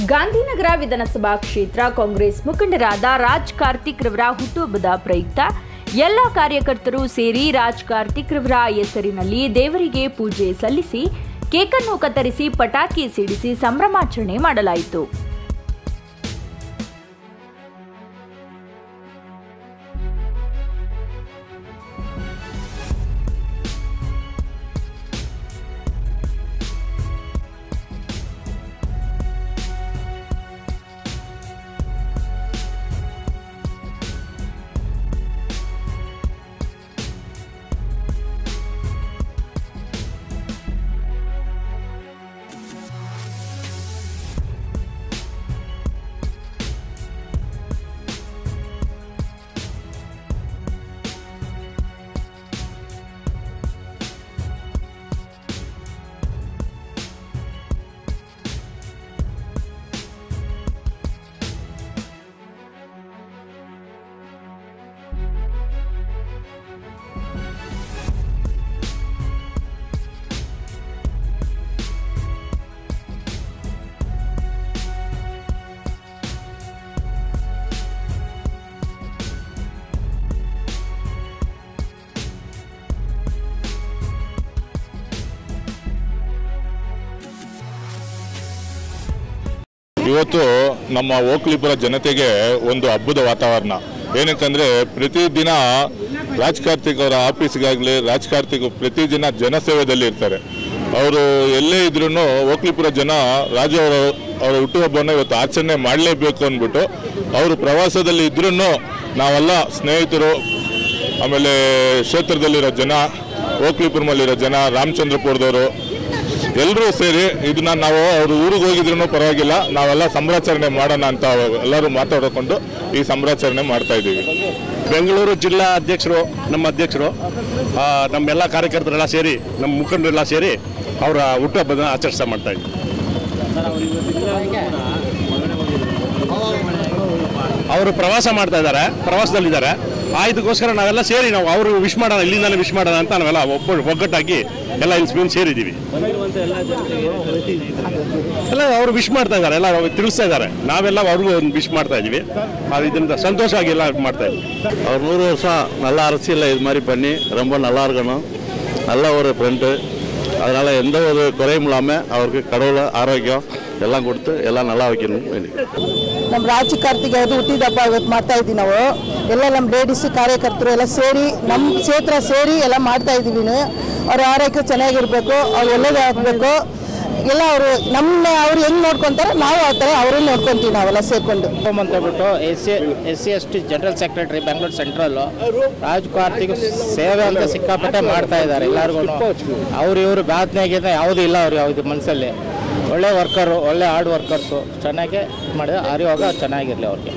ಗಾಂಧಿನಗರ ವಿಧಾನಸಭಾ ಕ್ಷೇತ್ರ ಕಾಂಗ್ರೆಸ್ ಮುಖಂಡರಾದ ರಾಜ್ ಕಾರ್ತಿಕ್ ರವರ ಹುಟ್ಟುಹಬ್ಬದ ಪ್ರಯುಕ್ತ ಎಲ್ಲ ಕಾರ್ಯಕರ್ತರು ಸೇರಿ ರಾಜ್ ಕಾರ್ತಿಕ್ ರವರ ಹೆಸರಿನಲ್ಲಿ ದೇವರಿಗೆ ಪೂಜೆ ಸಲ್ಲಿಸಿ ಕೇಕ್ ಅನ್ನು ಕತ್ತರಿಸಿ ಪಟಾಕಿ ಸಿಡಿಸಿ ಸಂಭ್ರಮಾಚರಣೆ ಮಾಡಲಾಯಿತು. ಇವತ್ತು ನಮ್ಮ ಓಕ್ಲಿಪುರ ಜನತೆಗೆ ಒಂದು ಹಬ್ಬದ ವಾತಾವರಣ. ಏನಕ್ಕಂದರೆ ಪ್ರತಿದಿನ ರಾಜ್ ಕಾರ್ತಿಕ್ ಅವರ ಆಫೀಸ್ಗಾಗಲಿ ರಾಜ್ ಕಾರ್ತಿಕ್ ಪ್ರತಿದಿನ ಜನಸೇವೆಯಲ್ಲಿ ಇರ್ತಾರೆ. ಅವರು ಎಲ್ಲೇ ಇದ್ರೂ ಓಕ್ಲಿಪುರ ಜನ ರಾಜು ಅವರ ಹುಟ್ಟುಹಬ್ಬವನ್ನು ಇವತ್ತು ಆಚರಣೆ ಮಾಡಲೇಬೇಕು ಅಂದ್ಬಿಟ್ಟು ಅವರು ಪ್ರವಾಸದಲ್ಲಿ ಇದ್ರೂ ನಾವೆಲ್ಲ ಸ್ನೇಹಿತರು, ಆಮೇಲೆ ಕ್ಷೇತ್ರದಲ್ಲಿರೋ ಜನ, ಓಕ್ಲಿಪುರದಲ್ಲಿರೋ ಜನ, ರಾಮಚಂದ್ರಪುರದವರು ಎಲ್ಲರೂ ಸೇರಿ ಇದನ್ನ ನಾವು ಅವರು ಊರಿಗೆ ಹೋಗಿದ್ರೂ ಪರವಾಗಿಲ್ಲ, ನಾವೆಲ್ಲ ಸಂಭ್ರಾಚರಣೆ ಮಾಡೋಣ ಅಂತ ಎಲ್ಲರೂ ಮಾತಾಡಿಕೊಂಡು ಈ ಸಂಭ್ರಾಚರಣೆ ಮಾಡ್ತಾ ಇದ್ದೀವಿ. ಬೆಂಗಳೂರು ಜಿಲ್ಲಾ ಅಧ್ಯಕ್ಷರು, ನಮ್ಮ ಅಧ್ಯಕ್ಷರು, ನಮ್ಮೆಲ್ಲ ಕಾರ್ಯಕರ್ತರೆಲ್ಲ ಸೇರಿ, ನಮ್ಮ ಮುಖಂಡರೆಲ್ಲ ಸೇರಿ ಅವರ ಹುಟ್ಟುಹಬ್ಬದ ಆಚರಿಸ್ತಾ ಮಾಡ್ತಾ ಇದ್ದೀವಿ. ಅವರು ಪ್ರವಾಸ ಮಾಡ್ತಾ ಇದ್ದಾರೆ, ಪ್ರವಾಸದಲ್ಲಿದ್ದಾರೆ. ಇದಕ್ಕೋಸ್ಕರ ನಾವೆಲ್ಲ ಸೇರಿ ನಾವು ಅವರು ವಿಶ್ ಮಾಡೋಣ, ಇಲ್ಲಿಂದಲೇ ವಿಶ್ ಮಾಡೋಣ ಅಂತ ನಾವೆಲ್ಲ ಒಗ್ಗಟ್ಟಾಗಿ ಎಲ್ಲ ಇಲ್ಲಿ ಸೇರಿದ್ದೀವಿ. ಎಲ್ಲ ಅವರು ವಿಶ್ ಮಾಡ್ತಾ ಇದ್ದಾರೆ, ಎಲ್ಲ ತಿಳಿಸ್ತಾ ಇದ್ದಾರೆ. ನಾವೆಲ್ಲ ಅವ್ರಿಗೂ ಒಂದು ವಿಶ್ ಮಾಡ್ತಾ ಇದ್ದೀವಿ. ಇದರಿಂದ ಸಂತೋಷವಾಗಿ ಎಲ್ಲ ಮಾಡ್ತಾ ಇದ್ದೀವಿ. அவர் 100 வருஷம் நல்லா அரசியலில் இது மாதிரி பண்ணி ரொம்ப நல்லா இருக்கணும், நல்ல ஒரு ஃப்ரெண்டு. அதனால் எந்த ஒரு குறையும் இல்லாமல் அவருக்கு கடவுளை ஆரோக்கியம் எல்லாம் கொடுத்து எல்லாம் நல்லா வைக்கணும். ನಮ್ಮ ರಾಜ್ ಕಾರ್ತಿಕ್ ಅವ್ರದ್ದು ಹುಟ್ಟಿದಬ್ಬ ಇವತ್ತು ಮಾಡ್ತಾ ಇದ್ದೀವಿ. ನಾವು ಎಲ್ಲ ನಮ್ಮ ಲೇಡೀಸ್ ಕಾರ್ಯಕರ್ತರು ಎಲ್ಲ ಸೇರಿ ನಮ್ಮ ಕ್ಷೇತ್ರ ಸೇರಿ ಎಲ್ಲ ಮಾಡ್ತಾ ಇದ್ದೀವಿ. ಅವ್ರ ಆರೋಗ್ಯ ಚೆನ್ನಾಗಿರ್ಬೇಕು, ಅವ್ರು ಒಳ್ಳೇದಾಗಬೇಕು. ಎಲ್ಲ ಅವರು ಅವ್ರು ಹೆಂಗೆ ನೋಡ್ಕೊತಾರೆ ನಾವು ಆ ಥರ ಅವರು ನೋಡ್ಕೊತೀವಿ, ನಾವೆಲ್ಲ ಸೇರ್ಕೊಂಡು. ಅಂತ ಹೇಳ್ಬಿಟ್ಟು SC/ST general secretary Bengaluru central Raj Karthik ಸೇವೆ ಅಂತ ಸಿಕ್ಕಾಪಟ್ಟೆ ಮಾಡ್ತಾ ಇದ್ದಾರೆ. ಎಲ್ಲರಿಗೂ ಅವ್ರು ಇವರು ಬಾಧ್ನೆಗಿಂತ ಯಾವುದೂ ಇಲ್ಲ. ಅವ್ರು ಯಾವುದು ಮನಸ್ಸಲ್ಲಿ ಒಳ್ಳೆ ವರ್ಕರು, ಒಳ್ಳೆ ಹಾರ್ಡ್ ವರ್ಕರ್ಸು ಚೆನ್ನಾಗಿ ಮಾಡಿದ್ರೆ ಆರೋಗ್ಯ ಚೆನ್ನಾಗಿರಲಿ ಅವ್ರಿಗೆ.